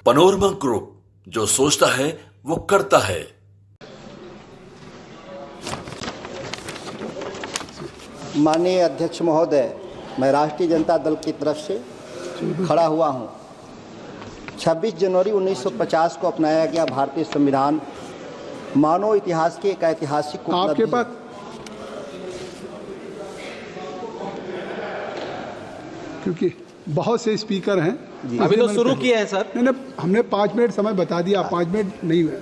Panorama group, जो सोचता है वो करता है। माननीय अध्यक्ष महोदय, मैं राष्ट्रीय जनता दल की तरफ से खड़ा हुआ हूं। 26 जनवरी 1950 को अपनाया गया भारतीय संविधान मानव इतिहास के एक ऐतिहासिक आपके पास क्योंकि बहुत से स्पीकर हैं। अभी तो शुरू किया है सर। नहीं, हमने 5 मिनट समय बता दिया। 5 मिनट नहीं हुए,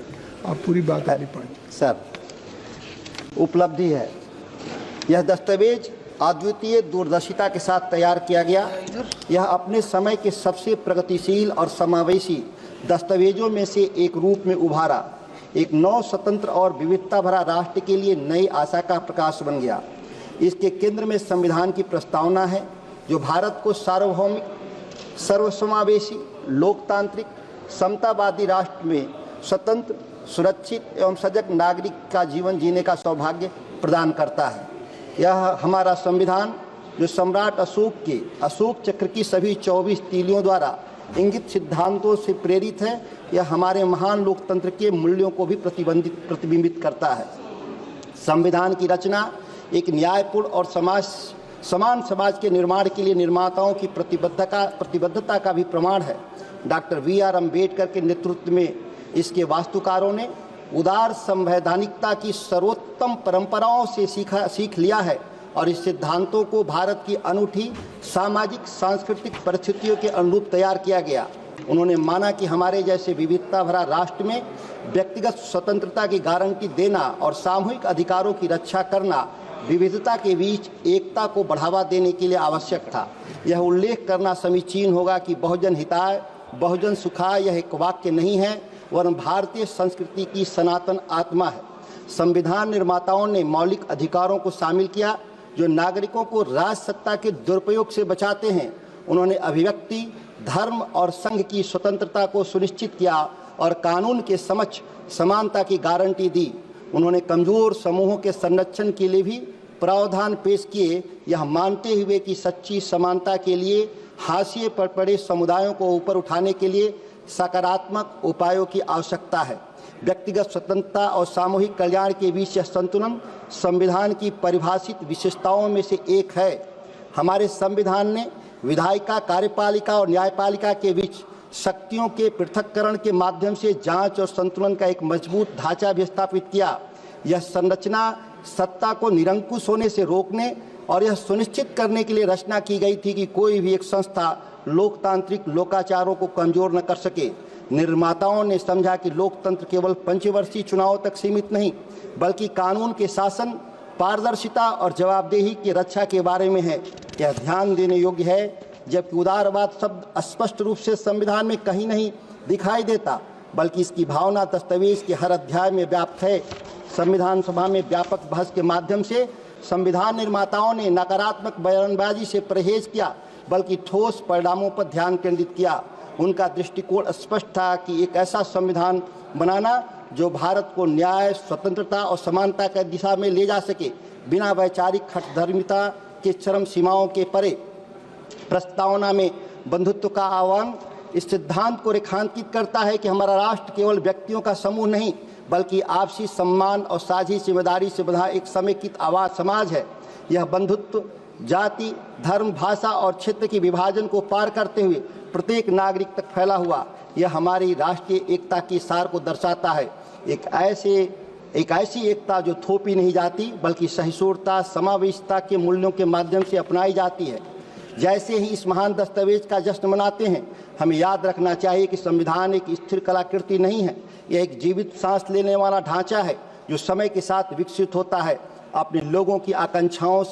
आप पूरी बात अपनी 5 सर उपलब्धि है। यह दस्तावेज अद्वितीय दूरदर्शिता के साथ तैयार किया गया। यह अपने समय के सबसे प्रगतिशील और समावेशी दस्तावेजों में से एक रूप में उभारा। एक नव स्वतंत्र और विविधता भरा राष्ट्र के लिए नई आशा का प्रकाश बन गया। इसके केंद्र में संविधान की प्रस्तावना है, जो भारत को सार्वभौमिक, सर्वसमावेशी, लोकतांत्रिक, समतावादी राष्ट्र में स्वतंत्र, सुरक्षित एवं सजग नागरिक का जीवन जीने का सौभाग्य प्रदान करता है। यह हमारा संविधान, जो सम्राट अशोक के अशोक चक्र की सभी 24 तीलियों द्वारा इंगित सिद्धांतों से प्रेरित है, यह हमारे महान लोकतंत्र के मूल्यों को भी प्रतिबिंबित करता है। संविधान की रचना एक न्यायपूर्ण और समान समाज के निर्माण के लिए निर्माताओं की प्रतिबद्धता का भी प्रमाण है। Doctor V.R. अम्बेडकर के नेतृत्व में इसके वास्तुकारों ने उदार संवैधानिकता की सर्वोत्तम परंपराओं से सीख लिया है और इस सिद्धांतों को भारत की अनूठी सामाजिक सांस्कृतिक परिस्थितियों के अनुरूप तैयार किया गया। उन्होंने माना कि हमारे जैसे विविधता भरा राष्ट्र में व्यक्तिगत स्वतंत्रता की गारंटी देना और सामूहिक अधिकारों की रक्षा करना विविधता के बीच एकता को बढ़ावा देने के लिए आवश्यक था। यह उल्लेख करना समीचीन होगा कि बहुजन हिताय बहुजन सुखाय यह एक वाक्य नहीं है, वरन भारतीय संस्कृति की सनातन आत्मा है। संविधान निर्माताओं ने मौलिक अधिकारों को शामिल किया, जो नागरिकों को राज सत्ता के दुरुपयोग से बचाते हैं। उन्होंने अभिव्यक्ति, धर्म और संघ की स्वतंत्रता को सुनिश्चित किया और कानून के समक्ष समानता की गारंटी दी। उन्होंने कमजोर समूहों के संरक्षण के लिए भी प्रावधान पेश किए, यह मानते हुए कि सच्ची समानता के लिए हाशिए पर पड़े समुदायों को ऊपर उठाने के लिए सकारात्मक उपायों की आवश्यकता है। व्यक्तिगत स्वतंत्रता और सामूहिक कल्याण के बीच यह संतुलन संविधान की परिभाषित विशेषताओं में से एक है। हमारे संविधान ने विधायिका, कार्यपालिका और न्यायपालिका के बीच शक्तियों के पृथक्करण के माध्यम से जांच और संतुलन का एक मजबूत ढांचा भी स्थापित किया। यह संरचना सत्ता को निरंकुश होने से रोकने और यह सुनिश्चित करने के लिए रचना की गई थी कि कोई भी एक संस्था लोकतांत्रिक लोकाचारों को कमजोर न कर सके। निर्माताओं ने समझा कि लोकतंत्र केवल पंचवर्षीय चुनाव तक सीमित नहीं, बल्कि कानून के शासन, पारदर्शिता और जवाबदेही की रक्षा के बारे में है। यह ध्यान देने योग्य है, जबकि उदारवाद शब्द स्पष्ट रूप से संविधान में कहीं नहीं दिखाई देता, बल्कि इसकी भावना दस्तावेज के हर अध्याय में व्याप्त है। संविधान सभा में व्यापक बहस के माध्यम से संविधान निर्माताओं ने नकारात्मक बयानबाजी से परहेज किया, बल्कि ठोस परिणामों पर ध्यान केंद्रित किया। उनका दृष्टिकोण स्पष्ट था कि एक ऐसा संविधान बनाना जो भारत को न्याय, स्वतंत्रता और समानता की दिशा में ले जा सके, बिना वैचारिक हठधर्मिता के चरम सीमाओं के परे। प्रस्तावना में बंधुत्व का आह्वान इस सिद्धांत को रेखांकित करता है कि हमारा राष्ट्र केवल व्यक्तियों का समूह नहीं, बल्कि आपसी सम्मान और साझी जिम्मेदारी से बंधा एक समेकित आवाज समाज है। यह बंधुत्व जाति, धर्म, भाषा और क्षेत्र के विभाजन को पार करते हुए प्रत्येक नागरिक तक फैला हुआ, यह हमारी राष्ट्रीय एकता की सार को दर्शाता है। एक ऐसी एकता जो थोपी नहीं जाती, बल्कि सहिष्णुता, समावेशिता के मूल्यों के माध्यम से अपनाई जाती है। जैसे ही इस महान दस्तावेज का जश्न मनाते हैं, हमें याद रखना चाहिए कि संविधान एक स्थिर कलाकृति नहीं है, यह एक जीवित सांस लेने वाला ढांचा है, जो समय के साथ विकसित होता है, अपने लोगों की आकांक्षाओं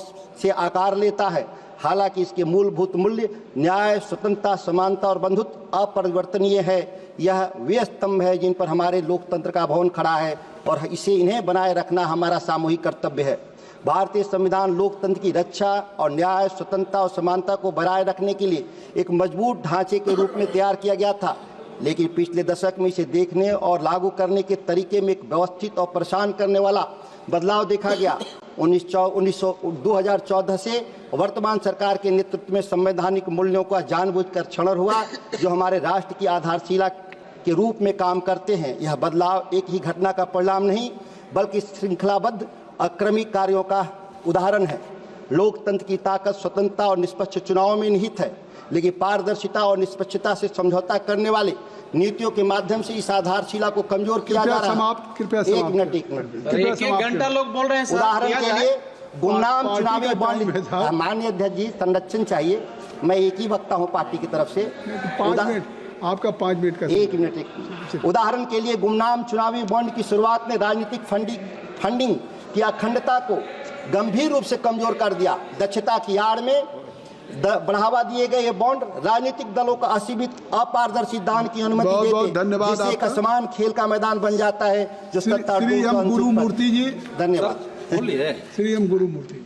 से आकार लेता है। हालांकि इसके मूलभूत मूल्य न्याय, स्वतंत्रता, समानता और बंधुत्व अपरिवर्तनीय है। यह वे स्तंभ है जिन पर हमारे लोकतंत्र का भवन खड़ा है और इन्हें बनाए रखना हमारा सामूहिक कर्तव्य है। भारतीय संविधान लोकतंत्र की रक्षा और न्याय, स्वतंत्रता और समानता को बनाए रखने के लिए एक मजबूत ढांचे के रूप में तैयार किया गया था, लेकिन पिछले दशक में इसे देखने और लागू करने के तरीके में एक व्यवस्थित और परेशान करने वाला बदलाव देखा गया। 2014 से वर्तमान सरकार के नेतृत्व में संवैधानिक मूल्यों का जानबूझकर क्षरण हुआ, जो हमारे राष्ट्र की आधारशिला के रूप में काम करते हैं। यह बदलाव एक ही घटना का परिणाम नहीं बल्कि श्रृंखलाबद्ध अक्रमिक कार्यों का उदाहरण है। लोकतंत्र की ताकत स्वतंत्रता और निष्पक्ष चुनाव में निहित है, लेकिन पारदर्शिता और निष्पक्षता से समझौता करने वाले नीतियों के माध्यम से इस आधारशिला को कमजोर किया जा रहा है। एक मिनट एक घंटा लोग बोल रहे हैं सर। उदाहरण के लिए गुमनाम चुनावी बॉन्ड, माननीय अध्यक्ष जी संरक्षण चाहिए, मैं एक ही वक्ता हूं पार्टी की तरफ से। 5 मिनट आपका 5 मिनट का एक मिनट। उदाहरण के लिए गुमनाम चुनावी बॉन्ड की शुरुआत में राजनीतिक फंडिंग की अखंडता को गंभीर रूप से कमजोर कर दिया। दक्षता की आड़ में बढ़ावा दिए गए ये बॉन्ड राजनीतिक दलों का असीमित अपारदर्शी दान की अनुमति देते हैं, धन्यवाद, जिससे एक असमान खेल का मैदान बन जाता है जो श्री एम गुरुमूर्ति जी, धन्यवाद। श्री एम गुरुमूर्ति।